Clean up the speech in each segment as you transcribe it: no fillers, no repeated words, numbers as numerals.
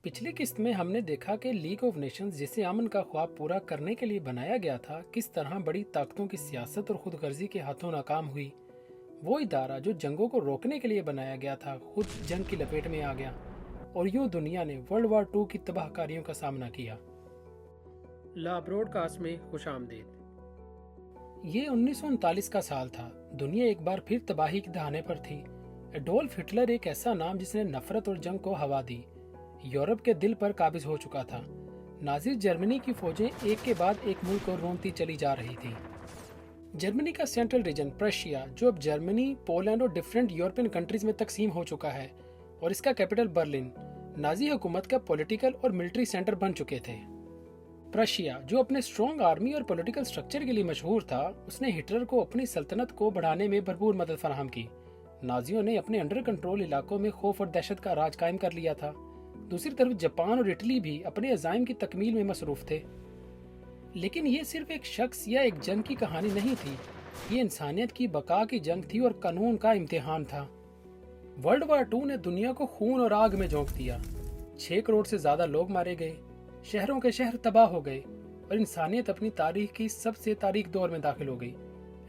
पिछली किस्त में हमने देखा कि लीग ऑफ नेशंस जिसे अमन का ख्वाब पूरा करने के लिए बनाया गया था, किस तरह बड़ी ताकतों की सियासत और खुदगर्जी के हाथों नाकाम हुई। वो इदारा जो जंगों को रोकने के लिए बनाया गया था, खुद जंग की लपेट में आ गया और यूं दुनिया ने वर्ल्ड वार 2 की तबाहकारियों का सामना किया। ला ब्रॉडकास्ट में खुशामदीद। ये 1939 का साल था। दुनिया एक बार फिर तबाही के दहाने पर थी। एडोल्फ हिटलर एक ऐसा नाम जिसने नफरत और जंग को हवा दी, यूरोप के दिल पर काबिज हो चुका था। नाजी जर्मनी की फौजें एक के बाद एक मुल्क को रोंदती चली जा रही थी। जर्मनी का सेंट्रल रीजन प्रशिया, जो अब जर्मनी, पोलैंड और डिफरेंट यूरोपियन कंट्रीज में तकसीम हो चुका है, और इसका कैपिटल बर्लिन, नाजी हुकूमत का पॉलिटिकल और मिलिट्री सेंटर बन चुके थे। प्रशिया, जो अपने स्ट्रॉन्ग आर्मी और पॉलिटिकल स्ट्रक्चर के लिए मशहूर था, उसने हिटलर को अपनी सल्तनत को बढ़ाने में भरपूर मदद फराहम की। नाजियों ने अपने अंडर कंट्रोल इलाकों में खौफ और दहशत का राज कायम कर लिया था। दूसरी तरफ जापान और इटली भी अपने अज़ाइम की तकमील में मसरूफ थे। लेकिन ये सिर्फ एक शख्स या एक जंग की कहानी नहीं थी, ये इंसानियत की बका की जंग थी और कानून का इम्तिहान था। वर्ल्ड वार 2 ने दुनिया को खून और आग में झोंक दिया। 6 करोड़ से ज्यादा लोग मारे गए, शहरों के शहर तबाह हो गए और इंसानियत अपनी तारीख की सबसे तारीख दौर में दाखिल हो गई।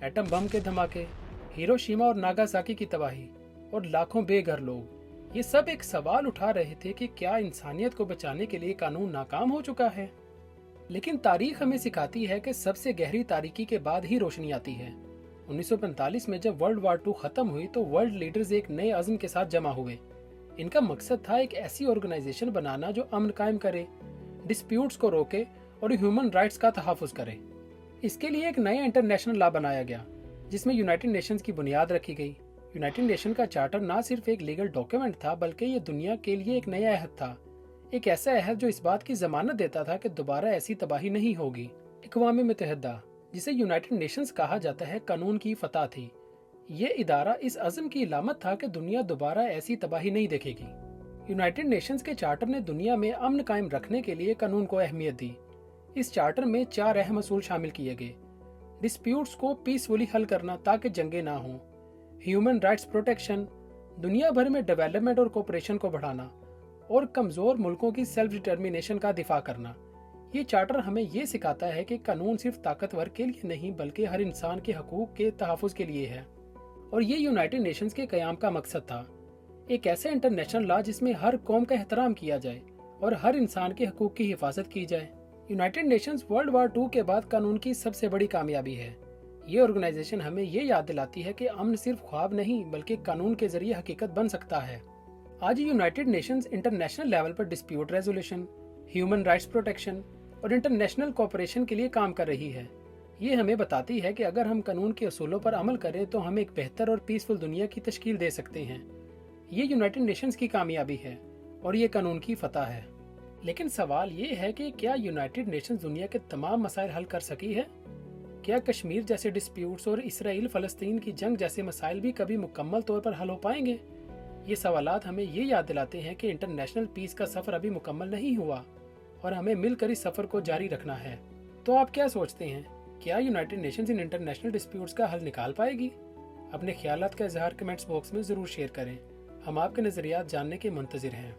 एटम बम के धमाके, हिरोशिमा और नागासाकी की तबाही और लाखों बेघर लोग, ये सब एक सवाल उठा रहे थे कि क्या इंसानियत को बचाने के लिए कानून नाकाम हो चुका है। लेकिन तारीख हमें सिखाती है कि सबसे गहरी तारीकी के बाद ही रोशनी आती है। 1945 में जब वर्ल्ड वार 2 खत्म हुई तो वर्ल्ड लीडर्स एक नए अज़्म के साथ जमा हुए। इनका मकसद था एक ऐसी ऑर्गेनाइजेशन बनाना जो अमन कायम करे, डिस्प्यूट्स को रोके और ह्यूमन राइट्स का तहफ़्फ़ुज़ करे। इसके लिए एक नया इंटरनेशनल लॉ बनाया गया जिसमें यूनाइटेड नेशंस की बुनियाद रखी गई। यूनाइटेड नेशन का चार्टर ना सिर्फ एक लीगल डॉक्यूमेंट था, बल्कि ये दुनिया के लिए एक नया अहद था। एक ऐसा अहद जो इस बात की जमानत देता था कि दोबारा ऐसी तबाही नहीं होगी। अक़वाम मुत्तहिदा, जिसे यूनाइटेड नेशंस कहा जाता है, कानून की फतह थी। ये इदारा इस अज़्म की इलामत था कि दुनिया दोबारा ऐसी तबाही नहीं देखेगी। यूनाइटेड नेशंस के चार्टर ने दुनिया में अमन कायम रखने के लिए कानून को अहमियत दी। इस चार्टर में 4 अहम असूल शामिल किए गए। डिस्प्यूट्स को पीसफुली हल करना ताकि जंगे ना हों, ह्यूमन राइट्स प्रोटेक्शन, दुनिया भर में डेवलपमेंट और कोऑपरेशन को बढ़ाना, और कमजोर मुल्कों की सेल्फ डिटर्मिनेशन का दिफा करना। ये चार्टर हमें ये सिखाता है कि कानून सिर्फ ताकतवर के लिए नहीं, बल्कि हर इंसान के हकूक के तहफ़्फ़ुज़ के लिए है। और ये यूनाइटेड नेशंस के क़याम का मकसद था, एक ऐसा इंटरनेशनल लॉ जिसमें हर कौम का एहतराम किया जाए और हर इंसान के हकूक की हिफाजत की जाए। यूनाइटेड नेशंस वर्ल्ड वार 2 के बाद कानून की सबसे बड़ी कामयाबी है। ये ऑर्गेनाइजेशन हमें ये याद दिलाती है कि अमन सिर्फ ख्वाब नहीं, बल्कि कानून के जरिए हकीकत बन सकता है। आज यूनाइटेड नेशंस इंटरनेशनल लेवल पर dispute resolution, human rights protection और इंटरनेशनल कोऑपरेशन के लिए काम कर रही है। ये हमें बताती है कि अगर हम कानून के असूलों पर अमल करें तो हम एक बेहतर और पीसफुल दुनिया की तश्कील दे सकते हैं। ये यूनाइटेड नेशंस की कामयाबी है और ये कानून की फतह है। लेकिन सवाल ये है कि क्या यूनाइटेड नेशंस दुनिया के तमाम मसाइल हल कर सकी है? क्या कश्मीर जैसे डिस्प्यूट्स और इसराइल फ़लस्तीन की जंग जैसे मसाइल भी कभी मुकम्मल तौर पर हल हो पाएंगे? ये सवालात हमें ये याद दिलाते हैं कि इंटरनेशनल पीस का सफ़र अभी मुकम्मल नहीं हुआ और हमें मिलकर इस सफ़र को जारी रखना है। तो आप क्या सोचते हैं, क्या United Nations in international disputes का हल निकाल पाएगी? अपने ख्यालात का इजहार कमेंट्स बॉक्स में ज़रूर शेयर करें। हम आपके नज़रियात जानने के मुंतज़िर हैं।